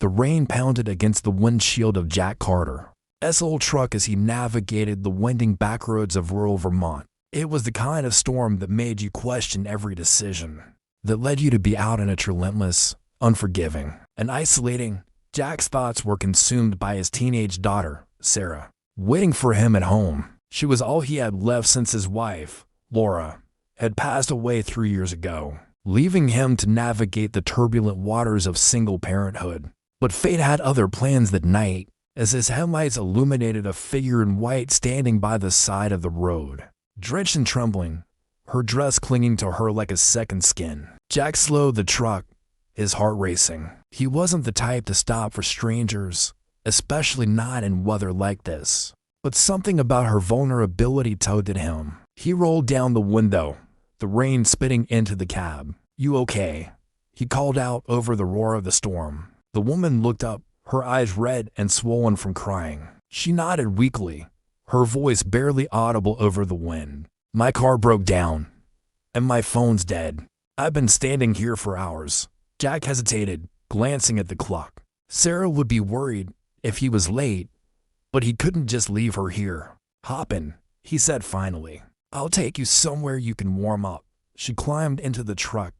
The rain pounded against the windshield of Jack Carter's old truck as he navigated the winding backroads of rural Vermont. It was the kind of storm that made you question every decision, that led you to be out in its relentless, unforgiving, and isolating. Jack's thoughts were consumed by his teenage daughter, Sarah, waiting for him at home. She was all he had left since his wife, Laura, had passed away 3 years ago, leaving him to navigate the turbulent waters of single parenthood. But fate had other plans that night, as his headlights illuminated a figure in white standing by the side of the road. Drenched and trembling, her dress clinging to her like a second skin, Jack slowed the truck, his heart racing. He wasn't the type to stop for strangers, especially not in weather like this. But something about her vulnerability tugged at him. He rolled down the window, the rain spitting into the cab. "You okay?" he called out over the roar of the storm. The woman looked up, her eyes red and swollen from crying. She nodded weakly, her voice barely audible over the wind. "My car broke down, and my phone's dead. I've been standing here for hours." Jack hesitated, glancing at the clock. Sarah would be worried if he was late, but he couldn't just leave her here. "Hop in," he said finally. "I'll take you somewhere you can warm up." She climbed into the truck,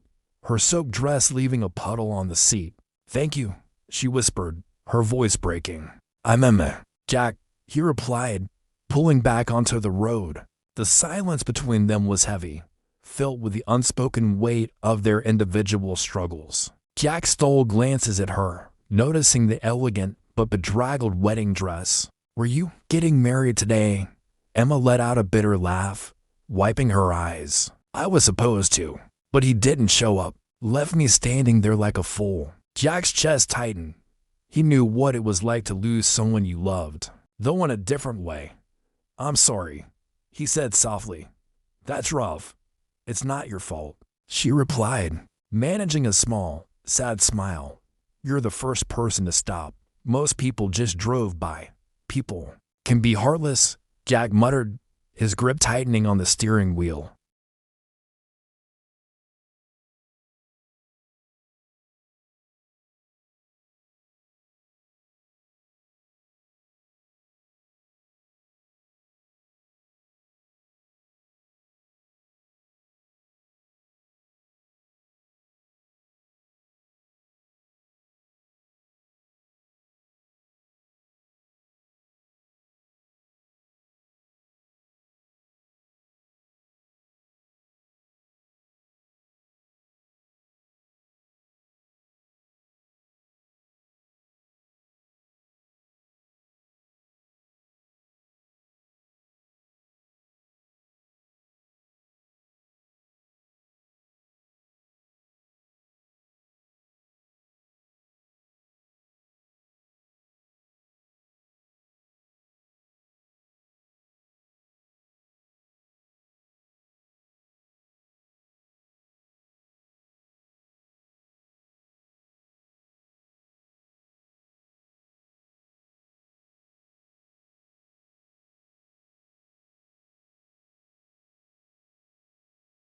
her soaked dress leaving a puddle on the seat. "Thank you," she whispered, her voice breaking. "I'm Emma." "Jack," he replied, pulling back onto the road. The silence between them was heavy, filled with the unspoken weight of their individual struggles. Jack stole glances at her, noticing the elegant but bedraggled wedding dress. "Were you getting married today?" Emma let out a bitter laugh, wiping her eyes. "I was supposed to, but he didn't show up. Left me standing there like a fool." Jack's chest tightened. He knew what it was like to lose someone you loved, though in a different way. "I'm sorry," he said softly. "That's rough. It's not your fault," she replied, managing a small, sad smile. "You're the first person to stop. Most people just drove by." "People can be heartless," Jack muttered, his grip tightening on the steering wheel.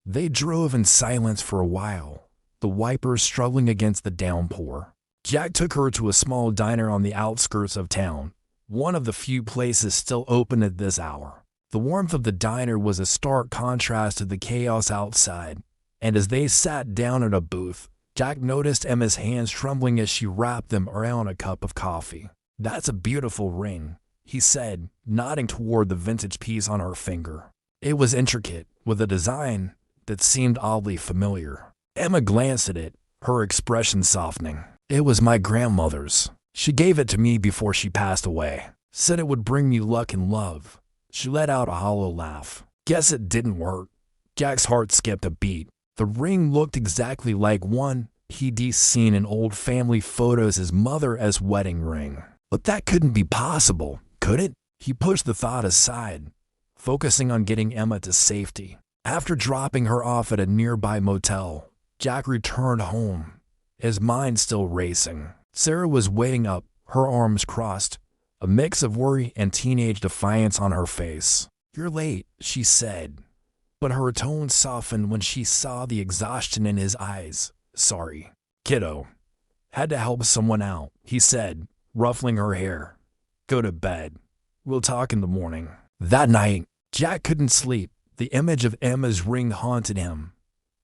They drove in silence for a while, the wipers struggling against the downpour. Jack took her to a small diner on the outskirts of town, one of the few places still open at this hour. The warmth of the diner was a stark contrast to the chaos outside, and as they sat down at a booth, Jack noticed Emma's hands trembling as she wrapped them around a cup of coffee. "That's a beautiful ring," he said, nodding toward the vintage piece on her finger. It was intricate, with a design that seemed oddly familiar. Emma glanced at it, her expression softening. "It was my grandmother's. She gave it to me before she passed away. Said it would bring me luck and love." She let out a hollow laugh. "Guess it didn't work." Jack's heart skipped a beat. The ring looked exactly like one he'd seen in old family photos, his mother's wedding ring. But that couldn't be possible, could it? He pushed the thought aside, focusing on getting Emma to safety. After dropping her off at a nearby motel, Jack returned home, his mind still racing. Sarah was waiting up, her arms crossed, a mix of worry and teenage defiance on her face. "You're late," she said, but her tone softened when she saw the exhaustion in his eyes. "Sorry, kiddo." Had to help someone out, he said, ruffling her hair. Go to bed. We'll talk in the morning. That night, Jack couldn't sleep. The image of Emma's ring haunted him.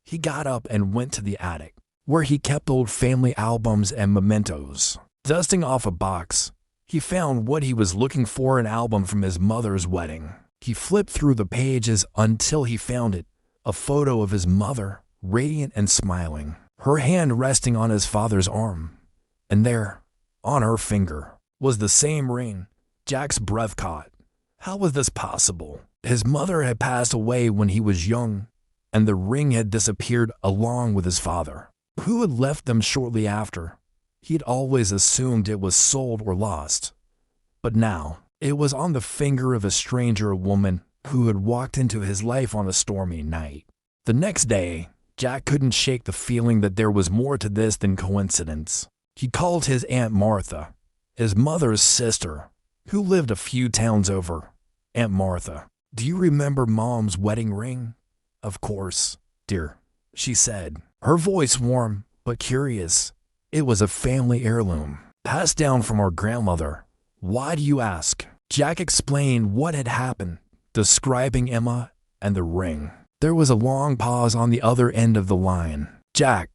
He got up and went to the attic, where he kept old family albums and mementos. Dusting off a box, he found what he was looking for, an album from his mother's wedding. He flipped through the pages until he found it, a photo of his mother, radiant and smiling, her hand resting on his father's arm. And there, on her finger, was the same ring. Jack's breath caught. How was this possible? His mother had passed away when he was young, and the ring had disappeared along with his father, who had left them shortly after. He'd always assumed it was sold or lost. But now, it was on the finger of a stranger woman who had walked into his life on a stormy night. The next day, Jack couldn't shake the feeling that there was more to this than coincidence. He called his Aunt Martha, his mother's sister, who lived a few towns over. Aunt Martha, do you remember Mom's wedding ring? Of course, dear, she said, her voice warm but curious. It was a family heirloom, passed down from our grandmother. Why do you ask? Jack explained what had happened, describing Emma and the ring. There was a long pause on the other end of the line. Jack,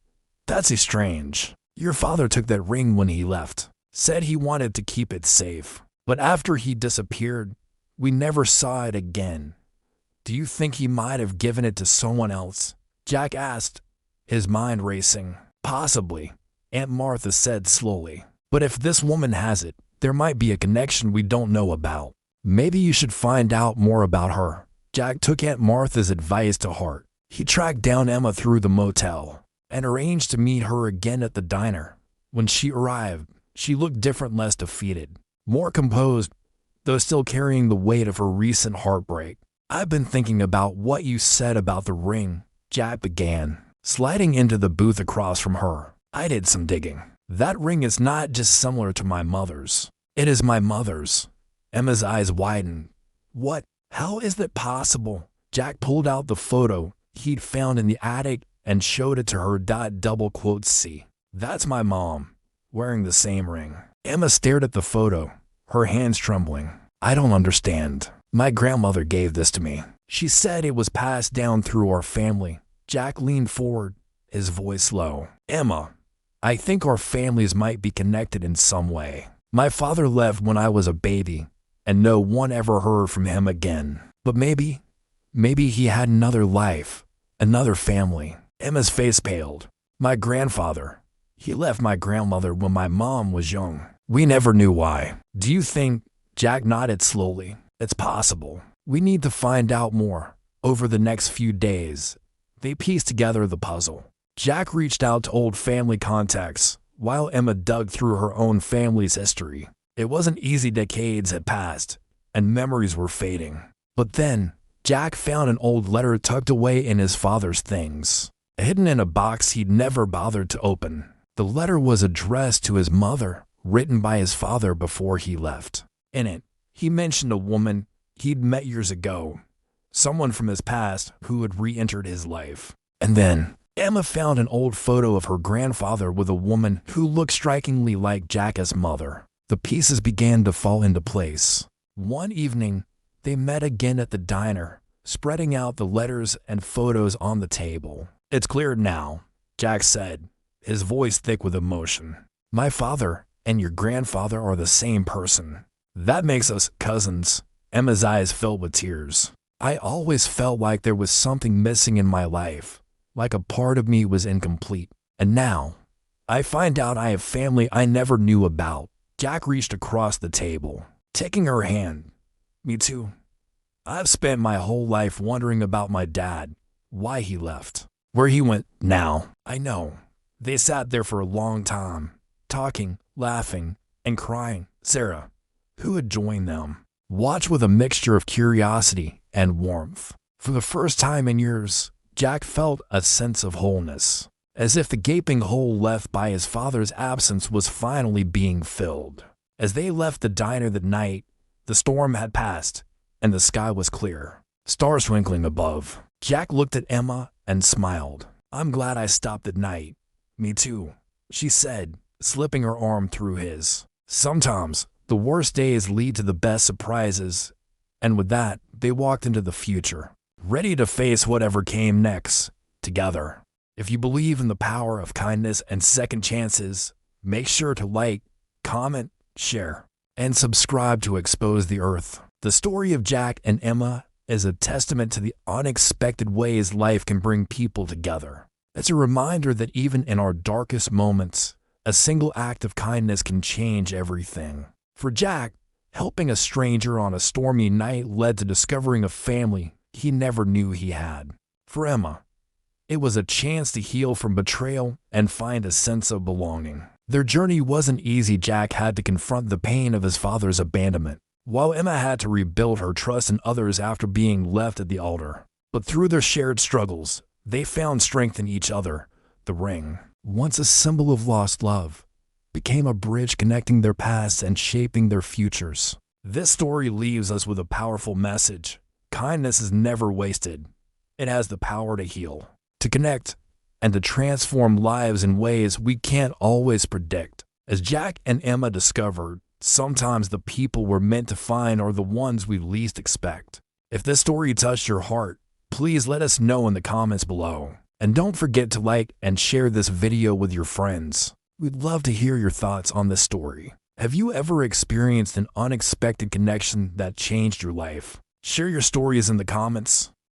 that's strange. Your father took that ring when he left, said he wanted to keep it safe. But after he disappeared, we never saw it again. Do you think he might have given it to someone else? Jack asked, his mind racing. Possibly, Aunt Martha said slowly. But if this woman has it, there might be a connection we don't know about. Maybe you should find out more about her. Jack took Aunt Martha's advice to heart. He tracked down Emma through the motel and arranged to meet her again at the diner. When she arrived, she looked different, less defeated, more composed, though still carrying the weight of her recent heartbreak. I've been thinking about what you said about the ring, Jack began, sliding into the booth across from her. I did some digging. That ring is not just similar to my mother's. It is my mother's. Emma's eyes widened. What? How is that possible? Jack pulled out the photo he'd found in the attic and showed it to her. See, that's my mom, wearing the same ring. Emma stared at the photo, her hands trembling. I don't understand. My grandmother gave this to me. She said it was passed down through our family. Jack leaned forward, his voice low. Emma, I think our families might be connected in some way. My father left when I was a baby, and no one ever heard from him again. But maybe he had another life, another family. Emma's face paled. My grandfather, he left my grandmother when my mom was young. We never knew why. Do you think? Jack nodded slowly. It's possible. We need to find out more. Over the next few days, they pieced together the puzzle. Jack reached out to old family contacts, while Emma dug through her own family's history. It wasn't easy. Decades had passed, and memories were fading. But then, Jack found an old letter tucked away in his father's things, hidden in a box he'd never bothered to open. The letter was addressed to his mother, written by his father before he left. In it, he mentioned a woman he'd met years ago, someone from his past who had re-entered his life. And then, Emma found an old photo of her grandfather with a woman who looked strikingly like Jack's mother. The pieces began to fall into place. One evening, they met again at the diner, spreading out the letters and photos on the table. It's clear now, Jack said, his voice thick with emotion. My father and your grandfather are the same person. That makes us cousins. Emma's eyes filled with tears. I always felt like there was something missing in my life, like a part of me was incomplete. And now, I find out I have family I never knew about. Jack reached across the table, taking her hand. Me too. I've spent my whole life wondering about my dad, why he left, where he went now. I know. They sat there for a long time, talking, laughing, and crying. Sarah, who had joined them, watched with a mixture of curiosity and warmth. For the first time in years, Jack felt a sense of wholeness, as if the gaping hole left by his father's absence was finally being filled. As they left the diner that night, the storm had passed, and the sky was clear, stars twinkling above. Jack looked at Emma and smiled. I'm glad I stopped at night. Me too, she said, slipping her arm through his. Sometimes, the worst days lead to the best surprises, and with that, they walked into the future, ready to face whatever came next, together. If you believe in the power of kindness and second chances, make sure to like, comment, share, and subscribe to Expose the Earth. The story of Jack and Emma is a testament to the unexpected ways life can bring people together. It's a reminder that even in our darkest moments, a single act of kindness can change everything. For Jack, helping a stranger on a stormy night led to discovering a family he never knew he had. For Emma, it was a chance to heal from betrayal and find a sense of belonging. Their journey wasn't easy. Jack had to confront the pain of his father's abandonment, while Emma had to rebuild her trust in others after being left at the altar. But through their shared struggles, they found strength in each other. The ring, once a symbol of lost love, became a bridge connecting their pasts and shaping their futures. This story leaves us with a powerful message. Kindness is never wasted. It has the power to heal, to connect, and to transform lives in ways we can't always predict. As Jack and Emma discovered, sometimes the people we're meant to find are the ones we least expect. If this story touched your heart, please let us know in the comments below. And don't forget to like and share this video with your friends. We'd love to hear your thoughts on this story. Have you ever experienced an unexpected connection that changed your life? Share your stories in the comments.